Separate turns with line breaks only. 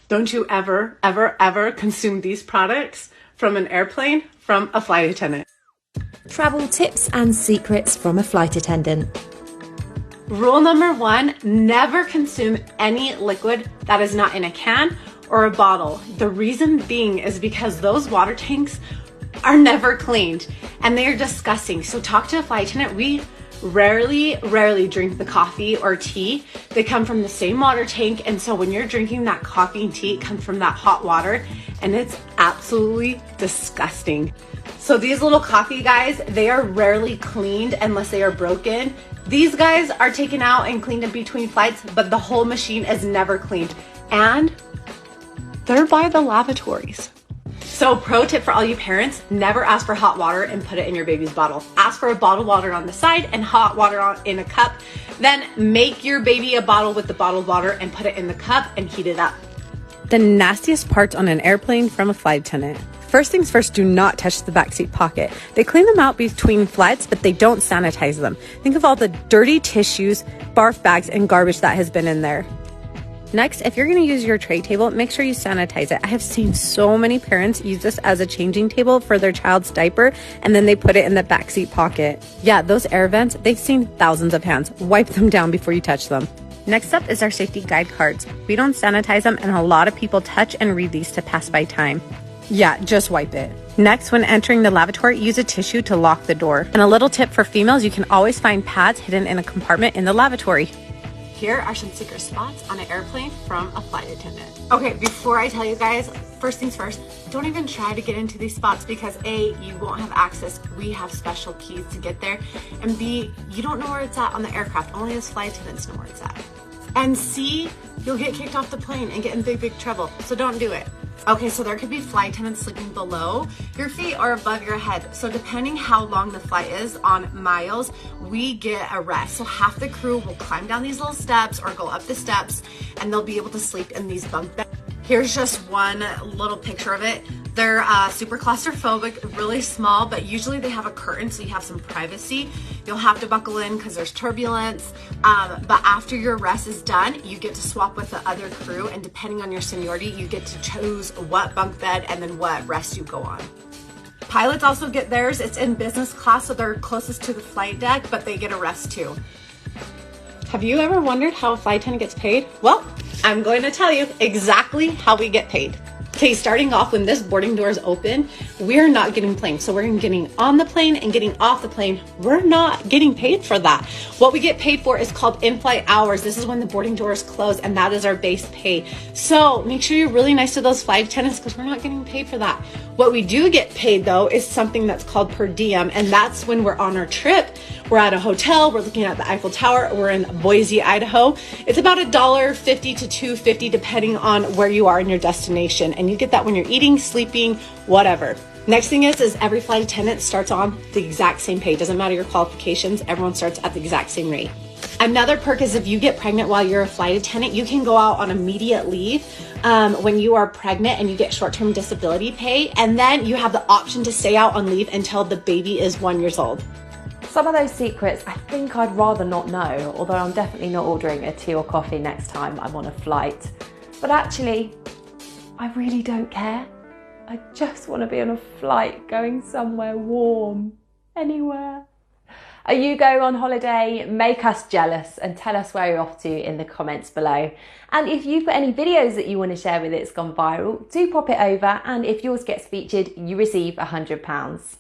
Don't you ever, ever, ever consume these products from an airplane from a flight attendant.
Travel tips and secrets from a flight attendant.
Rule number 1, never consume any liquid that is not in a can or a bottle. The reason being is because those water tanks are never cleaned and they are disgusting. So talk to a flight attendant. We rarely drink the coffee or tea. They come from the same water tank, and so when you're drinking that coffee and tea, it comes from that hot water, and it's absolutely disgusting. So these little coffee guys, they are rarely cleaned unless they are broken. These guys are taken out and cleaned in between flights, but the whole machine is never cleaned, and they're by the lavatories. So pro tip for all you parents, never ask for hot water and put it in your baby's bottle. Ask for a bottled water on the side and hot water in a cup. Then make your baby a bottle with the bottled water and put it in the cup and heat it up.
The nastiest parts on an airplane from a flight attendant. First things first, do not touch the backseat pocket. They clean them out between flights, but they don't sanitize them. Think of all the dirty tissues, barf bags, and garbage that has been in there. Next, if you're going to use your tray table, make sure you sanitize it. I have seen so many parents use this as a changing table for their child's diaper, and then they put it in the backseat pocket. Yeah, those air vents, they've seen thousands of hands. Wipe them down before you touch them. Next up is our safety guide cards. We don't sanitize them, and a lot of people touch and read these to pass by time. Yeah, just wipe it. Next, when entering the lavatory, use a tissue to lock the door. And a little tip for females, you can always find pads hidden in a compartment in the lavatory.
Here are some secret spots on an airplane from a flight attendant. Okay, before I tell you guys, first things first, don't even try to get into these spots because A, you won't have access. We have special keys to get there. And B, you don't know where it's at on the aircraft. Only us flight attendants know where it's at. And C, you'll get kicked off the plane and get in big trouble. So don't do it. Okay, so there could be flight attendants sleeping below your feet or above your head. So depending how long the flight is on miles, we get a rest. So half the crew will climb down these little steps or go up the steps, and they'll be able to sleep in these bunk beds. Here's just one little picture of it. They're super claustrophobic, really small, but usually they have a curtain so you have some privacy. You'll have to buckle in because there's turbulence, but after your rest is done, you get to swap with the other crew, and depending on your seniority, you get to choose what bunk bed and then what rest you go on. Pilots also get theirs. It's in business class, so they're closest to the flight deck, but they get a rest too. Have you ever wondered how a flight attendant gets paid? Well, I'm going to tell you exactly how we get paid. Okay, starting off, when this boarding door is open, we're not getting planes. So we're getting on the plane and getting off the plane. We're not getting paid for that. What we get paid for is called in-flight hours. This is when the boarding doors close, and that is our base pay. So make sure you're really nice to those flight attendants because we're not getting paid for that. What we do get paid though is something that's called per diem, and that's when we're on our trip. We're at a hotel, we're looking at the Eiffel Tower, we're in Boise, Idaho. It's about $1.50 to $2.50 depending on where you are in your destination. And you get that when you're eating, sleeping, whatever. Next thing is every flight attendant starts on the exact same pay. Doesn't matter your qualifications, everyone starts at the exact same rate. Another perk is if you get pregnant while you're a flight attendant, you can go out on immediate leave when you are pregnant, and you get short-term disability pay. And then you have the option to stay out on leave until the baby is 1 year old.
Some of those secrets I think I'd rather not know, although I'm definitely not ordering a tea or coffee next time I'm on a flight. But actually, I really don't care. I just want to be on a flight going somewhere warm, anywhere. Are you going on holiday? Make us jealous and tell us where you're off to in the comments below. And if you've got any videos that you want to share with It's Gone Viral, do pop it over, and if yours gets featured, you receive £100.